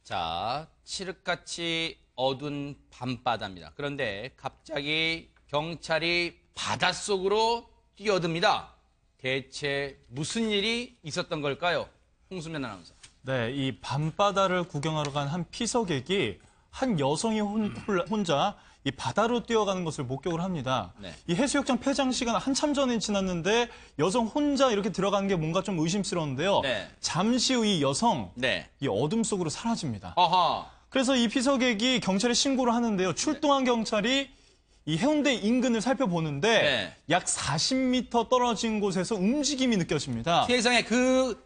자, 칠흑같이 어두운 밤바다입니다. 그런데 갑자기 경찰이 바닷속으로 뛰어듭니다. 대체 무슨 일이 있었던 걸까요? 홍수면 아나운서. 네, 이 밤바다를 구경하러 간 한 피서객이 한 여성이 혼자 이 바다로 뛰어가는 것을 목격을 합니다. 네. 이 해수욕장 폐장 시간 한참 전에 지났는데 여성 혼자 이렇게 들어가는 게 뭔가 좀 의심스러운데요. 네. 잠시 후 이 여성, 네. 이 어둠 속으로 사라집니다. 아하. 그래서 이 피서객이 경찰에 신고를 하는데요. 출동한 경찰이 이 해운대 인근을 살펴보는데 네. 약 40m 떨어진 곳에서 움직임이 느껴집니다. 세상에 그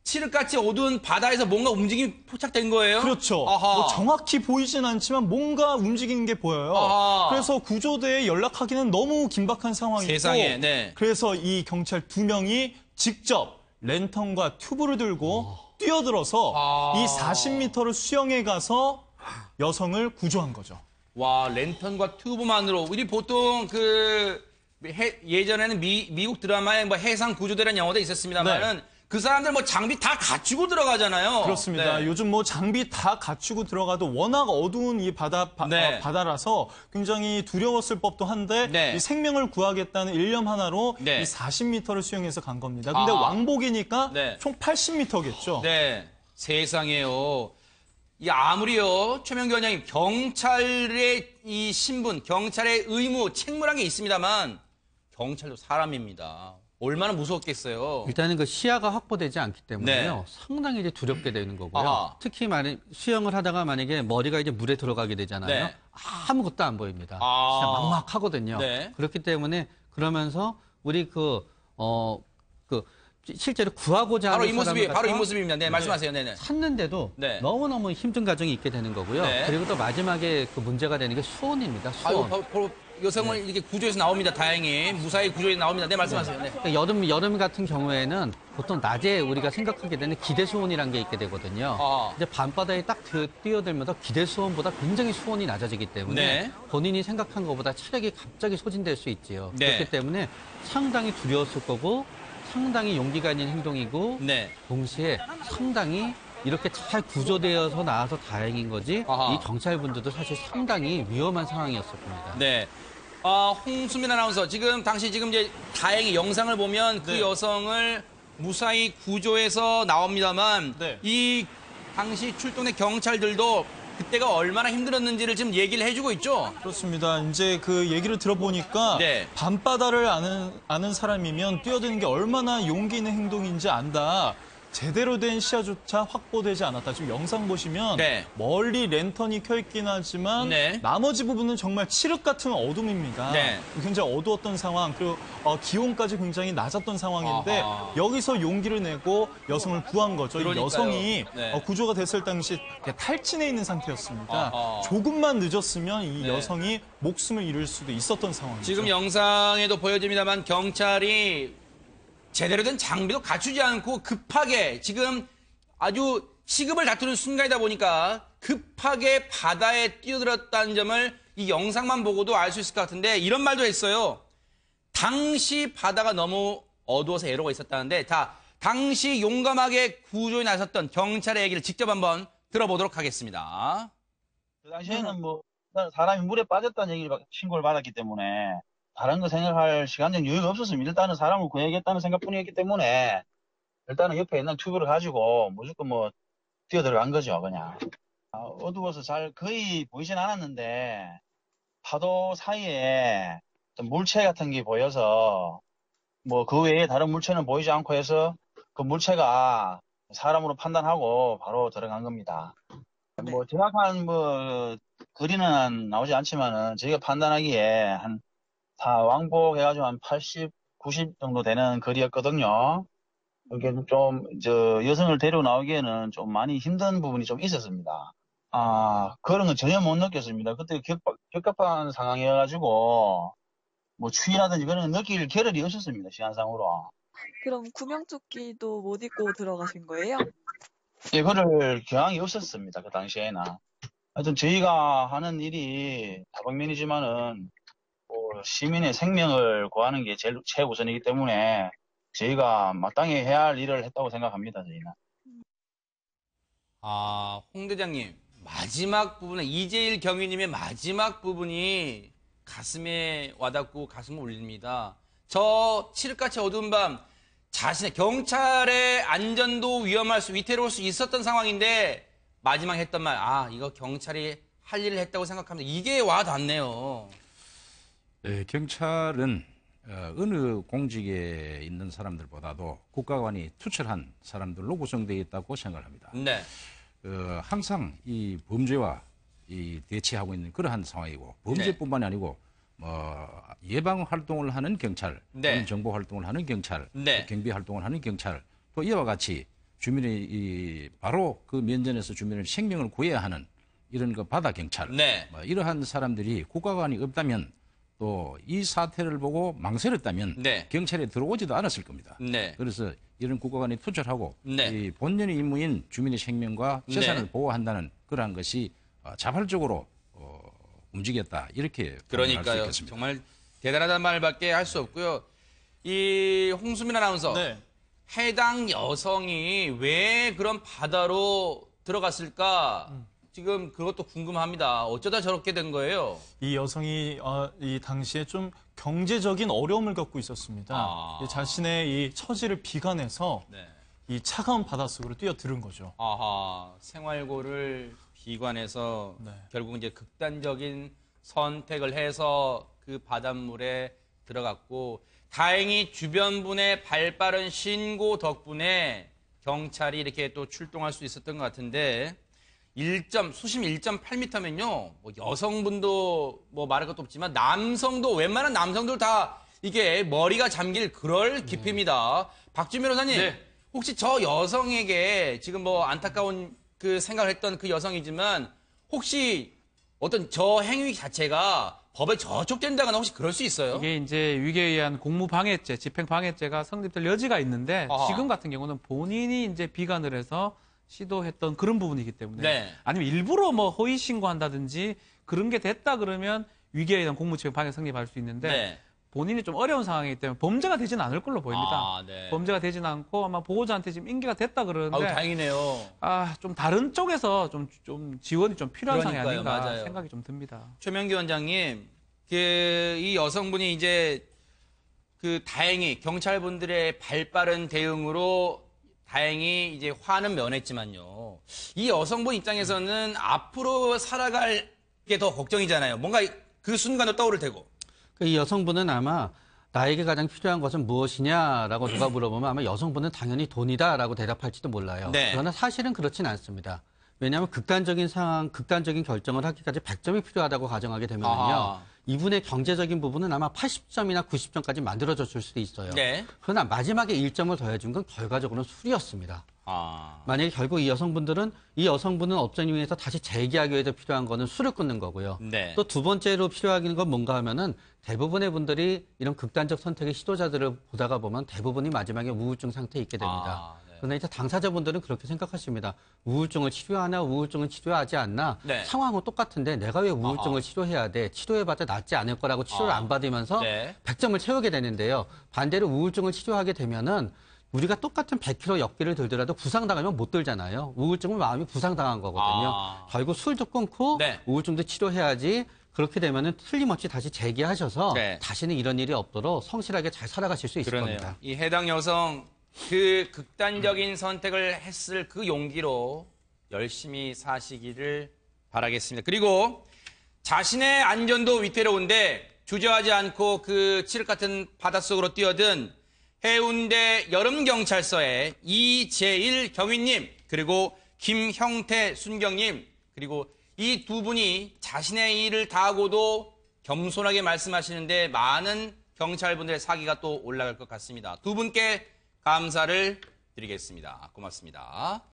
칠흑같이 어두운 바다에서 뭔가 움직임이 포착된 거예요? 그렇죠. 아하. 뭐 정확히 보이진 않지만 뭔가 움직이는 게 보여요. 아하. 그래서 구조대에 연락하기는 너무 긴박한 상황이고 세상에, 네. 그래서 이 경찰 2명이 직접 랜턴과 튜브를 들고 뛰어들어서 이 40m를 수영해 가서 여성을 구조한 거죠. 와, 랜턴과 튜브만으로. 우리 보통 예전에는 미국 드라마에 뭐 해상 구조대라는 영화도 있었습니다만은 네. 그 사람들 뭐 장비 다 갖추고 들어가잖아요. 그렇습니다. 네. 요즘 뭐 장비 다 갖추고 들어가도 워낙 어두운 이 네. 바다라서 굉장히 두려웠을 법도 한데 네. 이 생명을 구하겠다는 일념 하나로 네. 이 40m를 수영해서 간 겁니다. 근데 아하. 왕복이니까 네. 총 80m겠죠. 네. 세상에요. 이 아무리요, 최명규 원장님, 경찰의 이 신분, 경찰의 의무, 책무란 게 있습니다만 경찰도 사람입니다. 얼마나 무서웠겠어요. 일단은 그 시야가 확보되지 않기 때문에요. 네. 상당히 이제 두렵게 되는 거고요. 아하. 특히 수영을 하다가 만약에 머리가 이제 물에 들어가게 되잖아요. 네. 아무것도 안 보입니다. 아. 진짜 막막하거든요. 네. 그렇기 때문에 그러면서 우리 실제로 구하고자 바로 하는 이 모습이, 사람을 바로 이 갖다가 모습입니다. 네, 말씀하세요. 네네. 찾는데도 네. 너무너무 힘든 과정이 있게 되는 거고요. 네. 그리고 또 마지막에 그 문제가 되는 게 수온입니다. 수온. 아유, 바로 여성을 이렇게 구조해서 나옵니다. 다행히. 무사히 구조해서 나옵니다. 네, 말씀하세요. 네. 그러니까 여름 같은 경우에는 보통 낮에 우리가 생각하게 되는 기대수온이라는 게 있게 되거든요. 아. 이제 밤바다에 딱 뛰어들면서 기대수온보다 굉장히 수온이 낮아지기 때문에 네. 본인이 생각한 것보다 체력이 갑자기 소진될 수 있지요. 네. 그렇기 때문에 상당히 두려웠을 거고 상당히 용기가 있는 행동이고 네. 동시에 상당히 이렇게 잘 구조되어서 나와서 다행인 거지 아하. 이 경찰분들도 사실 상당히 위험한 상황이었을 겁니다. 네. 홍수민 아나운서, 당시 이제 다행히 영상을 보면 그 네. 여성을 무사히 구조해서 나옵니다만, 네. 이 당시 출동된 경찰들도 그때가 얼마나 힘들었는지를 지금 얘기를 해주고 있죠? 그렇습니다. 이제 그 얘기를 들어보니까 네. 밤바다를 아는 사람이면 뛰어드는 게 얼마나 용기 있는 행동인지 안다. 제대로 된 시야조차 확보되지 않았다. 지금 영상 보시면 네. 멀리 랜턴이 켜있긴 하지만 네. 나머지 부분은 정말 칠흑 같은 어둠입니다. 네. 굉장히 어두웠던 상황, 그리고 기온까지 굉장히 낮았던 상황인데 아하. 여기서 용기를 내고 여성을 구한 거죠. 이 그러니까요. 여성이 네. 구조가 됐을 당시 탈진해 있는 상태였습니다. 아하. 조금만 늦었으면 이 네. 여성이 목숨을 잃을 수도 있었던 상황이죠. 지금 영상에도 보여집니다만 경찰이 제대로 된 장비도 갖추지 않고 급하게 지금 아주 시급을 다투는 순간이다 보니까 급하게 바다에 뛰어들었다는 점을 이 영상만 보고도 알 수 있을 것 같은데 이런 말도 했어요. 당시 바다가 너무 어두워서 애로가 있었다는데 당시 용감하게 구조에 나섰던 경찰의 얘기를 직접 한번 들어보도록 하겠습니다. 그 당시에는 사람이 물에 빠졌다는 신고를 받았기 때문에 다른 거 생각할 시간적 여유가 없었습니다. 일단은 사람을 구해야겠다는 생각뿐이었기 때문에 일단은 옆에 있는 튜브를 가지고 무조건 뛰어들어간 거죠, 그냥. 어두워서 거의 보이진 않았는데 파도 사이에 좀 물체 같은 게 보여서 그 외에 다른 물체는 보이지 않고 해서 그 물체가 사람으로 판단하고 바로 들어간 겁니다. 정확한 거리는 나오지 않지만은 저희가 판단하기에 다 왕복해가지고 한 80, 90 정도 되는 거리였거든요. 이게 좀, 여성을 데리고 나오기에는 좀 많이 힘든 부분이 좀 있었습니다. 그런 건 전혀 못 느꼈습니다. 그때 격갑한 상황이어가지고, 추위라든지 그런 거 느낄 겨를이 없었습니다, 시간상으로. 그럼 구명조끼도 못 입고 들어가신 거예요? 예, 그럴 경향이 없었습니다, 그 당시에는. 하여튼 저희가 하는 일이 다방면이지만은, 시민의 생명을 구하는 게 최우선이기 때문에 저희가 마땅히 해야 할 일을 했다고 생각합니다, 저희는. 홍 대장님, 마지막 부분에 이재일 경위님의 마지막 부분이 가슴에 와닿고 가슴을 울립니다. 저 칠흑같이 어두운 밤 자신의 경찰의 안전도 위태로울 수 있었던 상황인데 마지막 했던 말, 이거 경찰이 할 일을 했다고 생각합니다. 이게 와닿네요. 네, 경찰은 어느 공직에 있는 사람들보다도 국가관이 투철한 사람들로 구성되어 있다고 생각을 합니다. 네. 항상 이 범죄와 대치하고 있는 그러한 상황이고 범죄뿐만이 아니고 예방 활동을 하는 경찰, 네. 정보 활동을 하는 경찰, 네. 경비 활동을 하는 경찰, 또 이와 같이 주민의 바로 그 면전에서 주민의 생명을 구해야 하는 이런 그 바다 경찰, 네. 이러한 사람들이 국가관이 없다면 또 이 사태를 보고 망설였다면 네. 경찰에 들어오지도 않았을 겁니다. 네. 그래서 이런 국가관이 투철하고 네. 이 본연의 임무인 주민의 생명과 재산을 네. 보호한다는 그러한 것이 자발적으로 움직였다 이렇게 판단할 수 그러니까요. 있겠습니다. 정말 대단하다는 말밖에 할 수 없고요. 이 홍수민 아나운서, 네. 해당 여성이 왜 그런 바다로 들어갔을까? 지금 그것도 궁금합니다. 어쩌다 저렇게 된 거예요? 이 여성이 이 당시에 좀 경제적인 어려움을 겪고 있었습니다. 아. 자신의 이 처지를 비관해서 네. 이 차가운 바닷속으로 뛰어들은 거죠. 생활고를 비관해서 네. 결국 이제 극단적인 선택을 해서 그 바닷물에 들어갔고, 다행히 주변 분의 발빠른 신고 덕분에 경찰이 이렇게 또 출동할 수 있었던 것 같은데, 수심 1.8m면요, 여성분도 말할 것도 없지만, 웬만한 남성들 다 이게 머리가 잠길 그럴 깊이입니다. 박준 변호사님, 네. 혹시 저 여성에게 지금 안타까운 그 생각을 했던 그 여성이지만, 혹시 어떤 저 행위 자체가 법에 저촉된다거나 혹시 그럴 수 있어요? 이게 이제 위계에 의한 공무방해죄, 집행방해죄가 성립될 여지가 있는데 아하. 지금 같은 경우는 본인이 이제 비관을 해서 시도했던 그런 부분이기 때문에 네. 아니면 일부러 허위 신고한다든지 그런 게 됐다 그러면 위계에 의한 공무집행방해 성립할 수 있는데 네. 본인이 좀 어려운 상황이기 때문에 범죄가 되지는 않을 걸로 보입니다. 네. 범죄가 되지는 않고 아마 보호자한테 지금 인계가 됐다 그러는데 다행이네요. 좀 다른 쪽에서 좀 지원이 좀 필요한 상황이 그러니까요, 아닌가 맞아요. 생각이 좀 듭니다. 최명기 원장님, 이 여성분이 이제 다행히 경찰분들의 발빠른 대응으로 다행히 이제 화는 면했지만요. 이 여성분 입장에서는 앞으로 살아갈 게 더 걱정이잖아요. 뭔가 그 순간도 떠오를 테고. 이 여성분은 아마 나에게 가장 필요한 것은 무엇이냐라고 누가 물어보면 아마 여성분은 당연히 돈이다라고 대답할지도 몰라요. 네. 그러나 사실은 그렇진 않습니다. 왜냐하면 극단적인 상황, 극단적인 결정을 하기까지 100점이 필요하다고 가정하게 되면요. 아하. 이분의 경제적인 부분은 아마 80점이나 90점까지 만들어져 줄 수도 있어요. 네. 그러나 마지막에 1점을 더해준 건 결과적으로는 술이었습니다. 만약에 결국 이 여성분은 업장에 의해서 다시 재기하기 위해서 필요한 거는 술을 끊는 거고요. 네. 또 두 번째로 필요한 건 뭔가 하면은 대부분의 분들이 이런 극단적 선택의 시도자들을 보다가 보면 대부분이 마지막에 우울증 상태에 있게 됩니다. 네. 그런데 이제 당사자분들은 그렇게 생각하십니다. 우울증을 치료하나 우울증을 치료하지 않나 네. 상황은 똑같은데 내가 왜 우울증을 치료해야 돼? 치료해봤자 낫지 않을 거라고 치료를 안 받으면서 네. 100점을 채우게 되는데요. 반대로 우울증을 치료하게 되면은 우리가 똑같은 100kg 역기를 들더라도 부상당하면 못 들잖아요. 우울증은 마음이 부상당한 거거든요. 결국 술도 끊고 네. 우울증도 치료해야지. 그렇게 되면은 틀림없이 다시 재기하셔서 네. 다시는 이런 일이 없도록 성실하게 잘 살아가실 수 있을 그러네요. 겁니다. 이 해당 여성 그 극단적인 선택을 했을 그 용기로 열심히 사시기를 바라겠습니다. 그리고 자신의 안전도 위태로운데 주저하지 않고 그 칠흑 같은 바닷속으로 뛰어든 해운대 여름경찰서의 이재일 경위님, 그리고 김형태 순경님, 그리고 이 두 분이 자신의 일을 다하고도 겸손하게 말씀하시는데 많은 경찰분들의 사기가 또 올라갈 것 같습니다. 두 분께 감사를 드리겠습니다. 고맙습니다.